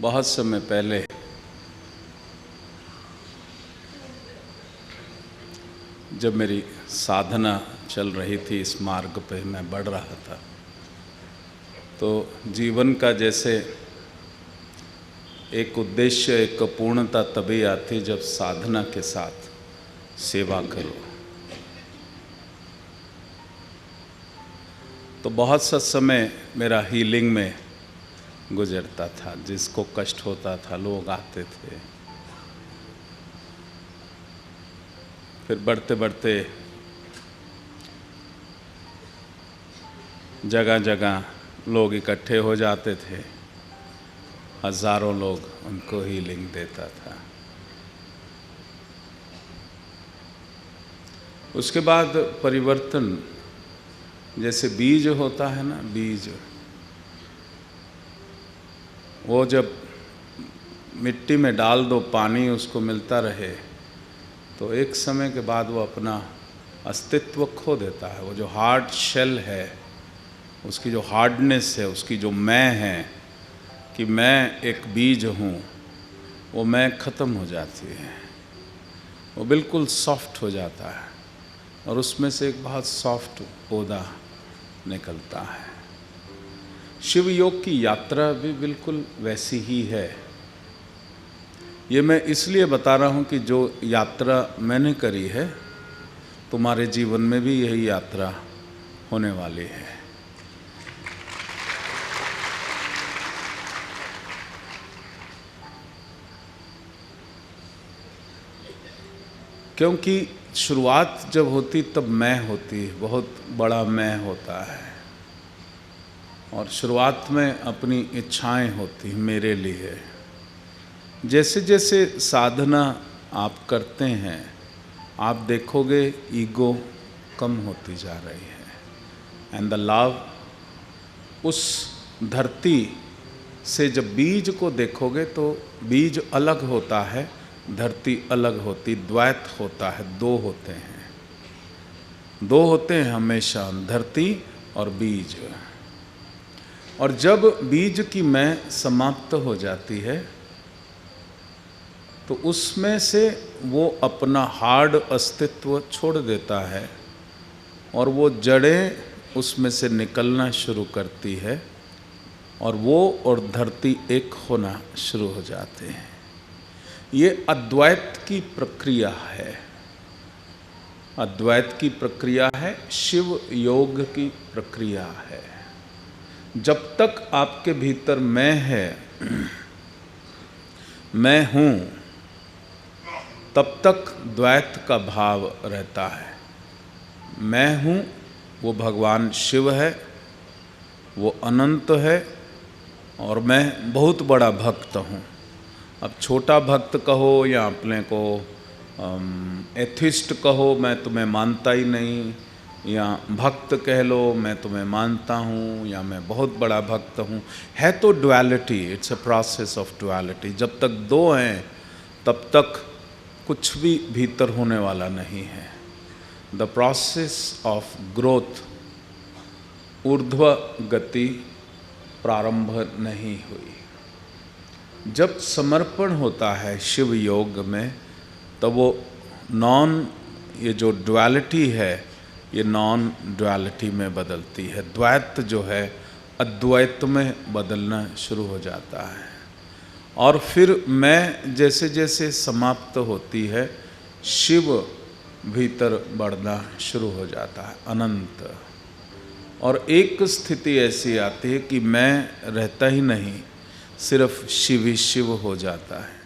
बहुत समय पहले जब मेरी साधना चल रही थी, इस मार्ग पे मैं बढ़ रहा था, तो जीवन का जैसे एक उद्देश्य, एक पूर्णता तभी आती जब साधना के साथ सेवा करो। तो बहुत सा समय मेरा हीलिंग में गुजरता था। जिसको कष्ट होता था लोग आते थे, फिर बढ़ते बढ़ते जगह जगह लोग इकट्ठे हो जाते थे, हजारों लोग उनको हीलिंग देता था। उसके बाद परिवर्तन, जैसे बीज होता है ना, बीज वो जब मिट्टी में डाल दो, पानी उसको मिलता रहे, तो एक समय के बाद वो अपना अस्तित्व खो देता है। वो जो हार्ड शेल है, उसकी जो हार्डनेस है, उसकी जो मैं है कि मैं एक बीज हूँ, वो मैं ख़त्म हो जाती है। वो बिल्कुल सॉफ्ट हो जाता है और उसमें से एक बहुत सॉफ्ट पौधा निकलता है। शिव योग की यात्रा भी बिल्कुल वैसी ही है। ये मैं इसलिए बता रहा हूँ कि जो यात्रा मैंने करी है, तुम्हारे जीवन में भी यही यात्रा होने वाली है। क्योंकि शुरुआत जब होती तब मैं होती, बहुत बड़ा मैं होता है, और शुरुआत में अपनी इच्छाएं होती मेरे लिए। जैसे जैसे साधना आप करते हैं, आप देखोगे ईगो कम होती जा रही है। एंड द लव, उस धरती से जब बीज को देखोगे तो बीज अलग होता है, धरती अलग होती, द्वैत होता है, दो होते हैं, दो होते हैं हमेशा, धरती और बीज। और जब बीज की मैं समाप्त हो जाती है तो उसमें से वो अपना हार्ड अस्तित्व छोड़ देता है और वो जड़ें उसमें से निकलना शुरू करती है और वो और धरती एक होना शुरू हो जाते हैं। ये अद्वैत की प्रक्रिया है, अद्वैत की प्रक्रिया है, शिव योग की प्रक्रिया है। जब तक आपके भीतर मैं है, मैं हूँ, तब तक द्वैत का भाव रहता है। मैं हूँ, वो भगवान शिव है, वो अनंत है, और मैं बहुत बड़ा भक्त हूँ। अब छोटा भक्त कहो या अपने को एथिस्ट कहो, मैं तुम्हें मानता ही नहीं, या भक्त कह लो, मैं तुम्हें मानता हूँ, या मैं बहुत बड़ा भक्त हूँ, है तो duality. It's a process of duality. जब तक दो हैं तब तक कुछ भी भीतर होने वाला नहीं है। द प्रोसेस ऑफ ग्रोथ, ऊर्ध्व गति प्रारंभ नहीं हुई। जब समर्पण होता है शिव योग में, तब वो ये जो डुअलिटी है, ये नॉन डुअलिटी में बदलती है। द्वैत जो है अद्वैत में बदलना शुरू हो जाता है। और फिर मैं जैसे जैसे समाप्त होती है, शिव भीतर बढ़ना शुरू हो जाता है, अनंत। और एक स्थिति ऐसी आती है कि मैं रहता ही नहीं, सिर्फ शिव ही शिव हो जाता है।